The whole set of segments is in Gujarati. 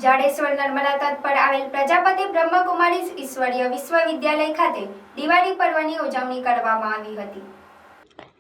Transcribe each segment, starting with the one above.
જાડેશ્વર નર્મદા તટ પર આવેલ પ્રજાપતિ બ્રહ્મકુમારી ઈશ્વરીય વિશ્વવિદ્યાલય ખાતે દિવાળી પર્વની ઉજવણી કરવામાં આવી હતી,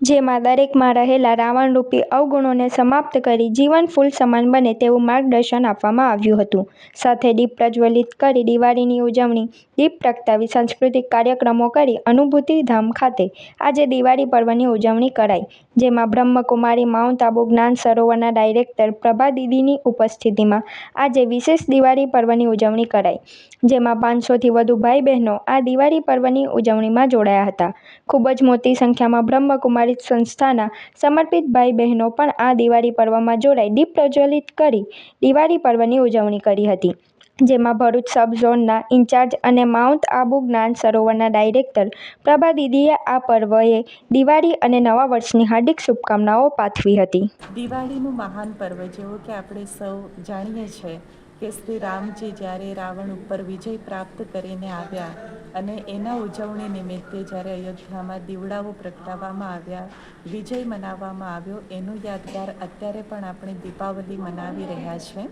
જેમાં દરેકમાં રહેલા રાવણરૂપી અવગુણોને સમાપ્ત કરી જીવન ફૂલ સમાન બને તેવું માર્ગદર્શન આપવામાં આવ્યું હતું. સાથે દીપ પ્રજ્વલિત કરી દિવાળીની ઉજવણી, દીપ પ્રગટાવી સાંસ્કૃતિક કાર્યક્રમો કરી અનુભૂતિ ધામ ખાતે આજે દિવાળી પર્વની ઉજવણી કરાઈ, જેમાં બ્રહ્મકુમારી માઉન્ટ આબુ જ્ઞાન સરોવરના ડાયરેક્ટર પ્રભા દીદીની ઉપસ્થિતિમાં આજે વિશેષ દિવાળી પર્વની ઉજવણી કરાઈ, જેમાં 500થી વધુ ભાઈ બહેનો આ દિવાળી પર્વની ઉજવણીમાં જોડાયા હતા. ખૂબ જ મોટી સંખ્યામાં બ્રહ્મકુમારી સંસ્થાના સમર્પિત ભાઈ બહેનો પણ આ દિવાળી પર્વમાં જોડાઈ દીપ પ્રજ્વલિત કરી દિવાળી પર્વની ઉજવણી કરી હતી, જેમાં ભરૂચ સબ ઝોનના ઇન્ચાર્જ અને માઉન્ટ આબુ જ્ઞાન સરોવરના ડાયરેક્ટર પ્રભા દીદીએ આ પર્વએ દિવાળી અને નવા વર્ષની હાર્દિક શુભકામનાઓ પાઠવી હતી. દિવાળીનું મહાન પર્વ જેવો કે આપણે સૌ જાણીએ છીએ કે શ્રી રામજી જ્યારે રાવણ ઉપર વિજય પ્રાપ્ત કરીને આવ્યા અને એના ઉજવણી નિમિત્તે જ્યારે અયોધ્યામાં દીવડાઓ પ્રગટાવવામાં આવ્યા, વિજય મનાવવામાં આવ્યો, એનું યાદગાર અત્યારે પણ આપણે દીપાવલી મનાવી રહ્યા છીએ.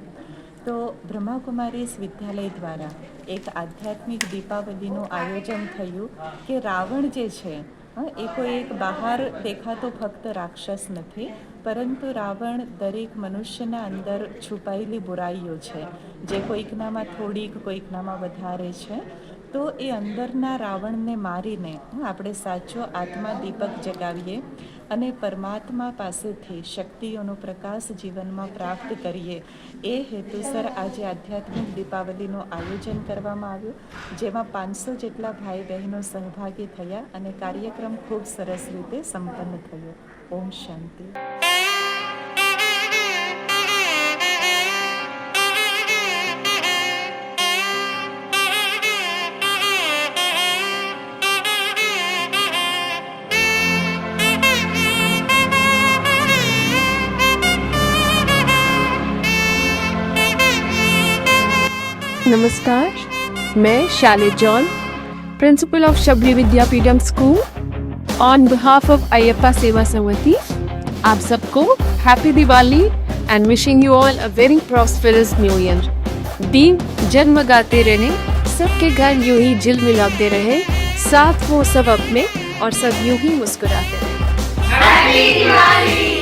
તો બ્રહ્મકુમારી વિદ્યાલય દ્વારા એક આધ્યાત્મિક દીપાવલીનું આયોજન થયું કે રાવણ જે છે એ કોઈ એક બહાર દેખાતો ફક્ત રાક્ષસ નથી, પરંતુ રાવણ દરેક મનુષ્યના અંદર છુપાયેલી બુરાઈઓ છે, જે કોઈકનામાં થોડીક કોઈકનામાં વધારે છે. તો એ અંદરના રાવણને મારીને આપણે સાચો આત્મા દીપક જગાવીએ અને પરમાત્મા પાસેથી શક્તિઓનો પ્રકાશ જીવનમાં પ્રાપ્ત કરીએ, એ હેતુસર આજે આધ્યાત્મિક દીપાવલીનું આયોજન કરવામાં આવ્યું, જેમાં 500 જેટલા ભાઈ બહેનો સહભાગી થયા અને કાર્યક્રમ ખૂબ સરસ રીતે સંપન્ન થયો. ઓમ શાંતિ. नमस्कार, मैं Shalid John, principal of Shabari Vidyapeetham school, on behalf of Ayyappa Seva Samiti, आप सबको happy Diwali and wishing you all a very prosperous new year. दीप जगमगाते रहे, सबके घर यूं ही झिलमिलाते रहे, साथ वो सब अपने और सब यूं ही मुस्कुराते रहे. हैप्पी दिवाली.